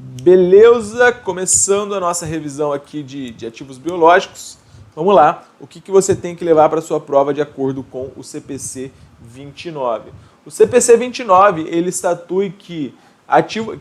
Beleza? Começando a nossa revisão aqui de ativos biológicos. Vamos lá. O que você tem que levar para a sua prova de acordo com o CPC 29? O CPC 29, ele estatui que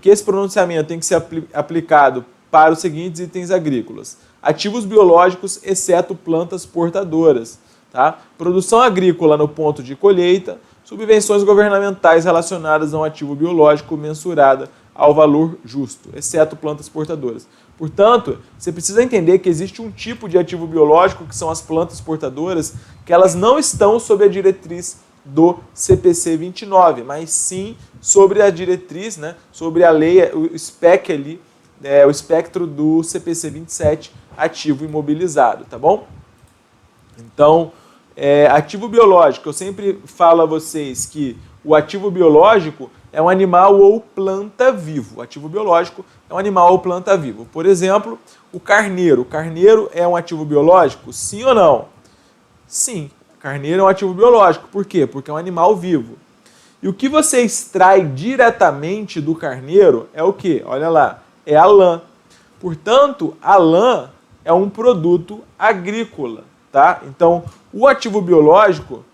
esse pronunciamento tem que ser aplicado para os seguintes itens agrícolas. Ativos biológicos, exceto plantas portadoras. Tá? Produção agrícola no ponto de colheita, subvenções governamentais relacionadas a um ativo biológico mensurada ao valor justo, exceto plantas portadoras. Portanto, você precisa entender que existe um tipo de ativo biológico, que são as plantas portadoras, que elas não estão sob a diretriz do CPC 29, mas sim sobre a diretriz, né, sobre a lei, o SPEC ali, o espectro do CPC 27, ativo imobilizado, tá bom? Então, ativo biológico, eu sempre falo a vocês que o ativo biológico é um animal ou planta vivo. O ativo biológico é um animal ou planta vivo. Por exemplo, o carneiro. O carneiro é um ativo biológico? Sim ou não? Sim, carneiro é um ativo biológico. Por quê? Porque é um animal vivo. E o que você extrai diretamente do carneiro é o quê? Olha lá, é a lã. Portanto, a lã é um produto agrícola, tá? Então, o ativo biológico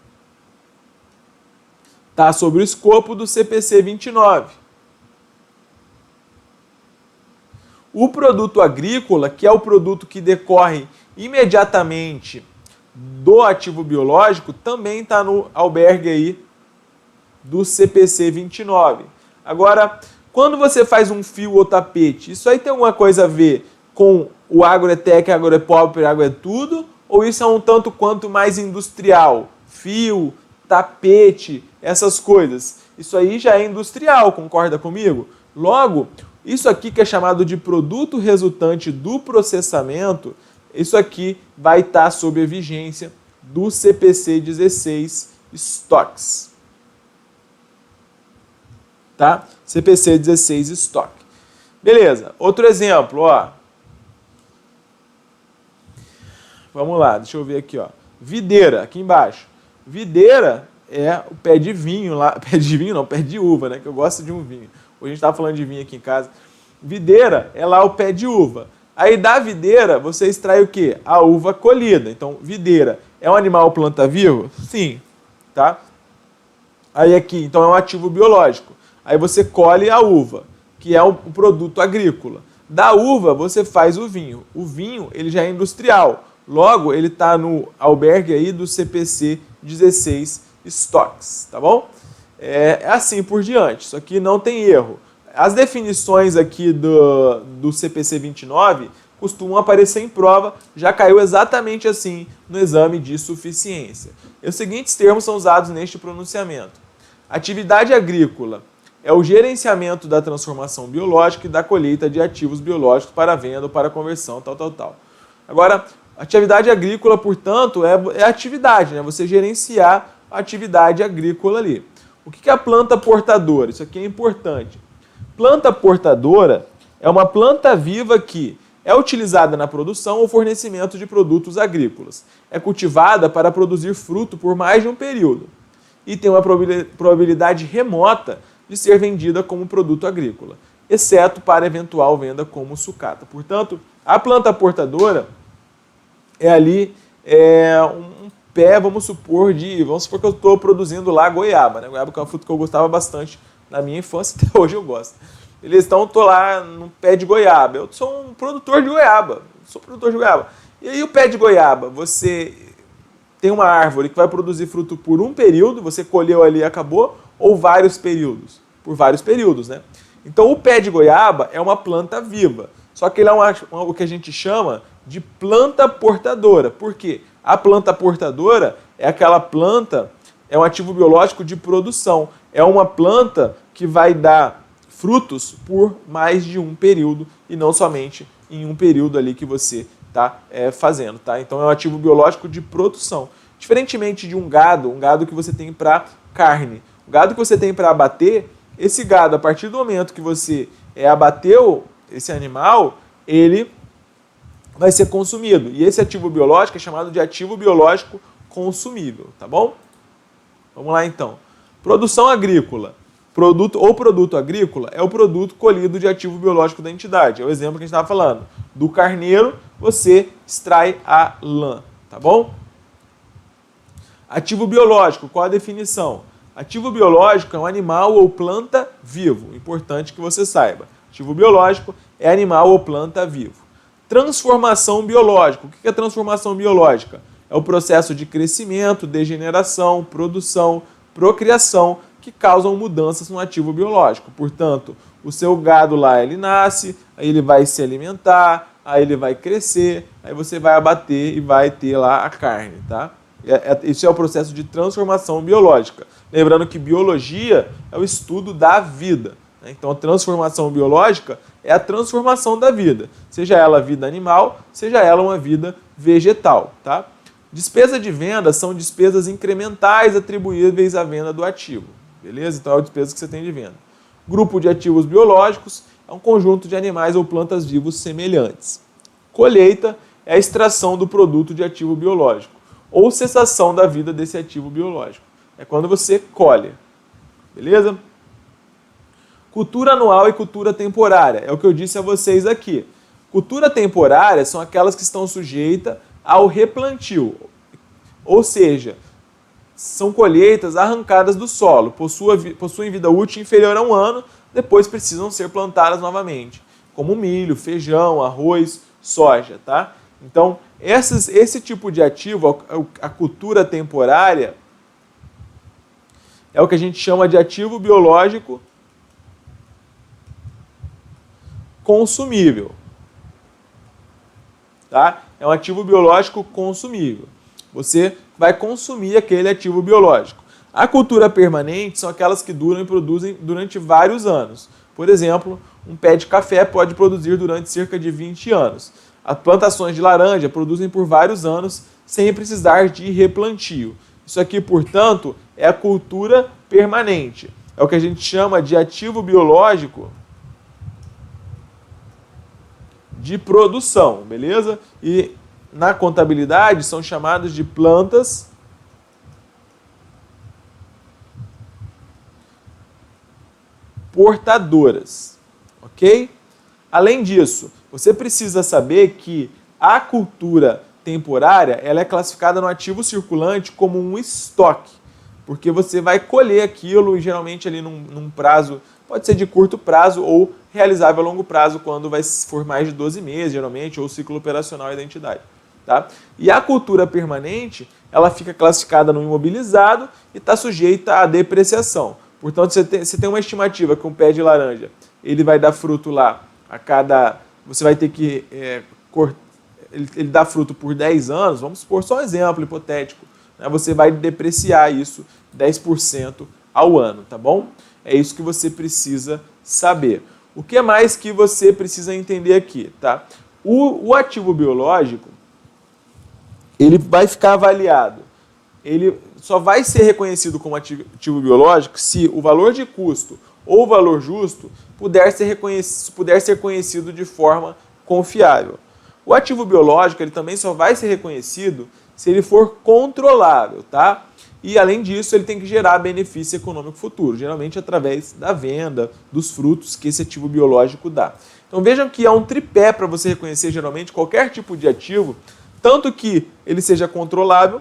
está sobre o escopo do CPC 29. O produto agrícola, que é o produto que decorre imediatamente do ativo biológico, também está no albergue aí do CPC 29. Agora, quando você faz um fio ou tapete, isso aí tem alguma coisa a ver com o agrotec, agroepop, agroetudo? Ou isso é um tanto quanto mais industrial? Fio, tapete, essas coisas. Isso aí já é industrial, concorda comigo? Logo, isso aqui que é chamado de produto resultante do processamento, isso aqui vai estar sob a vigência do CPC 16 estoques. Tá? CPC 16 estoque. Beleza, outro exemplo, ó. Vamos lá, deixa eu ver aqui, ó. Videira, aqui embaixo. Videira é o pé de vinho lá, pé de vinho não, pé de uva, né, que eu gosto de um vinho. Hoje a gente estava falando de vinho aqui em casa. Videira é lá o pé de uva. Aí da videira você extrai o quê? A uva colhida. Então, videira é um animal planta vivo? Sim, tá? Aí aqui, então é um ativo biológico. Aí você colhe a uva, que é um produto agrícola. Da uva você faz o vinho. O vinho, ele já é industrial. Logo, ele está no albergue aí do CPC 16 estoques, tá bom? É assim por diante, isso aqui não tem erro. As definições aqui do CPC 29 costumam aparecer em prova, já caiu exatamente assim no exame de suficiência. E os seguintes termos são usados neste pronunciamento. Atividade agrícola é o gerenciamento da transformação biológica e da colheita de ativos biológicos para venda ou para conversão, tal. Agora, atividade agrícola, portanto, é atividade, né? Você gerenciar a atividade agrícola ali. O que é a planta portadora? Isso aqui é importante. Planta portadora é uma planta viva que é utilizada na produção ou fornecimento de produtos agrícolas. É cultivada para produzir fruto por mais de um período e tem uma probabilidade remota de ser vendida como produto agrícola, exceto para eventual venda como sucata. Portanto, a planta portadora é ali um pé, vamos supor que eu estou produzindo lá goiaba, né? Goiaba que é uma fruta que eu gostava bastante na minha infância, até hoje eu gosto. Beleza? Então eu estou lá no pé de goiaba, eu sou um produtor de goiaba, E aí o pé de goiaba, você tem uma árvore que vai produzir fruto por um período, você colheu ali e acabou, ou vários períodos? Por vários períodos, né? Então o pé de goiaba é uma planta viva, só que ele é o que a gente chama de planta portadora. Por quê? A planta portadora é aquela planta, é um ativo biológico de produção. É uma planta que vai dar frutos por mais de um período e não somente em um período ali que você está fazendo, tá? Então é um ativo biológico de produção. Diferentemente de um gado que você tem para carne. O gado que você tem para abater, esse gado, a partir do momento que você abateu esse animal, ele vai ser consumido. E esse ativo biológico é chamado de ativo biológico consumível, tá bom? Vamos lá então. Produção agrícola. produto agrícola é o produto colhido de ativo biológico da entidade. É o exemplo que a gente estava falando. Do carneiro, você extrai a lã, tá bom? Ativo biológico, qual a definição? Ativo biológico é um animal ou planta vivo. Importante que você saiba. Ativo biológico é animal ou planta vivo. Transformação biológica. O que é transformação biológica? É o processo de crescimento, degeneração, produção, procriação que causam mudanças no ativo biológico. Portanto, o seu gado lá, ele nasce, aí ele vai se alimentar, aí ele vai crescer, aí você vai abater e vai ter lá a carne, tá? Isso é o processo de transformação biológica. Lembrando que biologia é o estudo da vida. Então, a transformação biológica é a transformação da vida. Seja ela vida animal, seja ela uma vida vegetal, tá? Despesa de venda são despesas incrementais atribuíveis à venda do ativo. Beleza? Então, é a despesa que você tem de venda. Grupo de ativos biológicos é um conjunto de animais ou plantas vivos semelhantes. Colheita é a extração do produto de ativo biológico ou cessação da vida desse ativo biológico. É quando você colhe. Beleza? Cultura anual e cultura temporária. É o que eu disse a vocês aqui. Cultura temporária são aquelas que estão sujeitas ao replantio. Ou seja, são colheitas arrancadas do solo, possuem vida útil inferior a 1 ano, depois precisam ser plantadas novamente, como milho, feijão, arroz, soja, tá? Então, esse tipo de ativo, a cultura temporária, é o que a gente chama de ativo biológico consumível. Tá? É um ativo biológico consumível. Você vai consumir aquele ativo biológico. A cultura permanente são aquelas que duram e produzem durante vários anos. Por exemplo, um pé de café pode produzir durante cerca de 20 anos. As plantações de laranja produzem por vários anos sem precisar de replantio. Isso aqui, portanto, é a cultura permanente. É o que a gente chama de ativo biológico de produção, beleza? E na contabilidade são chamados de plantas portadoras, ok? Além disso, você precisa saber que a cultura temporária ela é classificada no ativo circulante como um estoque, porque você vai colher aquilo, geralmente ali num prazo, pode ser de curto prazo ou realizável a longo prazo, quando for mais de 12 meses, geralmente, ou ciclo operacional da entidade. Tá? E a cultura permanente, ela fica classificada no imobilizado e está sujeita à depreciação. Portanto, você tem uma estimativa que um pé de laranja, ele vai dar fruto lá a cada... Você vai ter que ele dá fruto por 10 anos, vamos supor só um exemplo hipotético, né? Você vai depreciar isso 10% ao ano, tá bom? É isso que você precisa saber. O que mais que você precisa entender aqui, tá? O ativo biológico, ele vai ficar avaliado. Ele só vai ser reconhecido como ativo biológico se o valor de custo ou o valor justo puder ser conhecido de forma confiável. O ativo biológico ele também só vai ser reconhecido se ele for controlável, tá? E, além disso, ele tem que gerar benefício econômico futuro, geralmente através da venda dos frutos que esse ativo biológico dá. Então, vejam que há um tripé para você reconhecer, geralmente, qualquer tipo de ativo, tanto que ele seja controlável,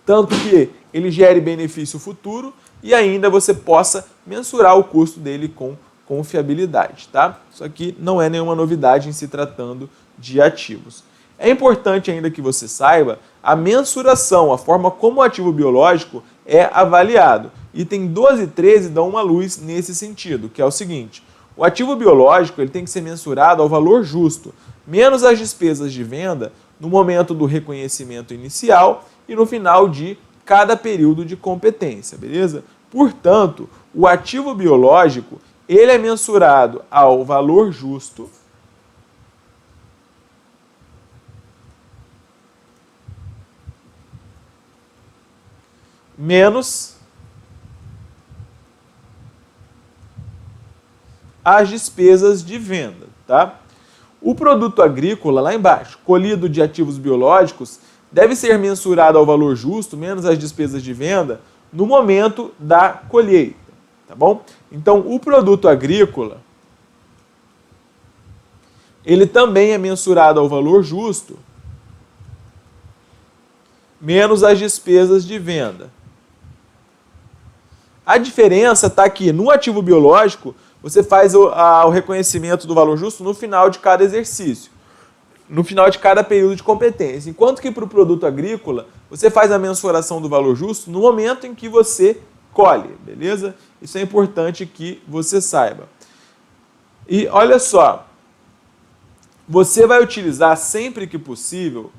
tanto que ele gere benefício futuro e ainda você possa mensurar o custo dele com confiabilidade, tá? Isso aqui não é nenhuma novidade em se tratando de ativos. É importante ainda que você saiba a mensuração, a forma como o ativo biológico é avaliado. Item 12 e 13 dão uma luz nesse sentido, que é o seguinte: o ativo biológico ele tem que ser mensurado ao valor justo, menos as despesas de venda no momento do reconhecimento inicial e no final de cada período de competência, beleza? Portanto, o ativo biológico ele é mensurado ao valor justo menos as despesas de venda, tá? O produto agrícola, lá embaixo, colhido de ativos biológicos, deve ser mensurado ao valor justo, menos as despesas de venda, no momento da colheita. tá bom? Então, o produto agrícola, ele também é mensurado ao valor justo, menos as despesas de venda. A diferença está aqui, no ativo biológico, você faz o reconhecimento do valor justo no final de cada exercício, no final de cada período de competência. Enquanto que para o produto agrícola, você faz a mensuração do valor justo no momento em que você colhe, beleza? Isso é importante que você saiba. E olha só, você vai utilizar sempre que possível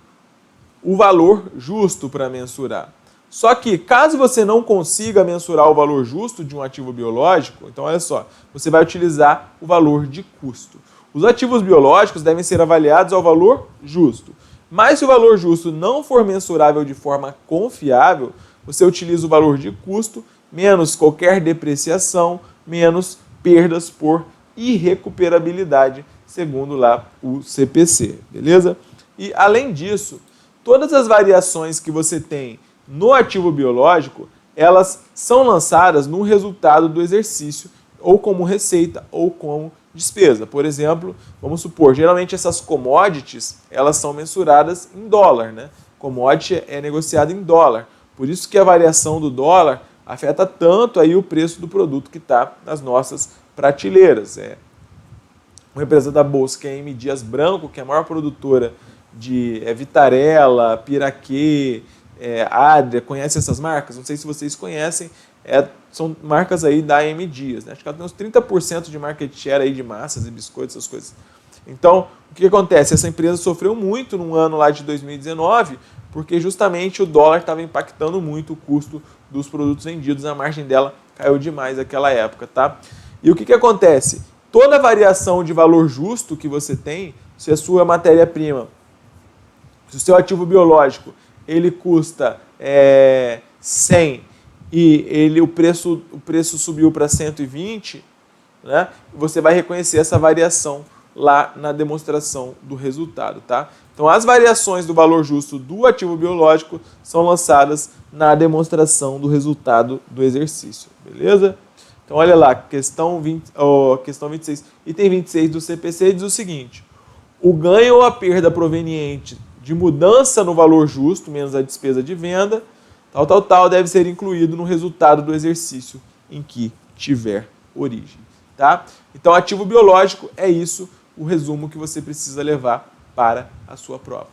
o valor justo para mensurar. Só que, caso você não consiga mensurar o valor justo de um ativo biológico, então olha só, você vai utilizar o valor de custo. Os ativos biológicos devem ser avaliados ao valor justo. Mas se o valor justo não for mensurável de forma confiável, você utiliza o valor de custo, menos qualquer depreciação, menos perdas por irrecuperabilidade, segundo lá o CPC, beleza? E, além disso, todas as variações que você tem no ativo biológico, elas são lançadas no resultado do exercício, ou como receita, ou como despesa. Por exemplo, vamos supor, geralmente essas commodities, elas são mensuradas em dólar, né? Commodity é negociada em dólar. Por isso que a variação do dólar afeta tanto aí o preço do produto que está nas nossas prateleiras. Uma empresa da Bolsa, que é a M. Dias Branco, que é a maior produtora de Vitarella, Piraquê, Adria, conhece essas marcas? Não sei se vocês conhecem, são marcas aí da M. Dias, né? Acho que ela tem uns 30% de market share aí de massas e biscoitos, essas coisas. Então, o que acontece? Essa empresa sofreu muito no ano lá de 2019, porque justamente o dólar estava impactando muito o custo dos produtos vendidos, a margem dela caiu demais naquela época, tá? E o que acontece? Toda variação de valor justo que você tem, se a sua matéria-prima, se o seu ativo biológico, ele custa 100 e o preço subiu para 120, né? Você vai reconhecer essa variação lá na demonstração do resultado, tá? Então, as variações do valor justo do ativo biológico são lançadas na demonstração do resultado do exercício, beleza? Então, olha lá, questão 26, item 26 do CPC diz o seguinte: o ganho ou a perda proveniente de mudança no valor justo, menos a despesa de venda, deve ser incluído no resultado do exercício em que tiver origem, tá? Então, ativo biológico é isso, o resumo que você precisa levar para a sua prova.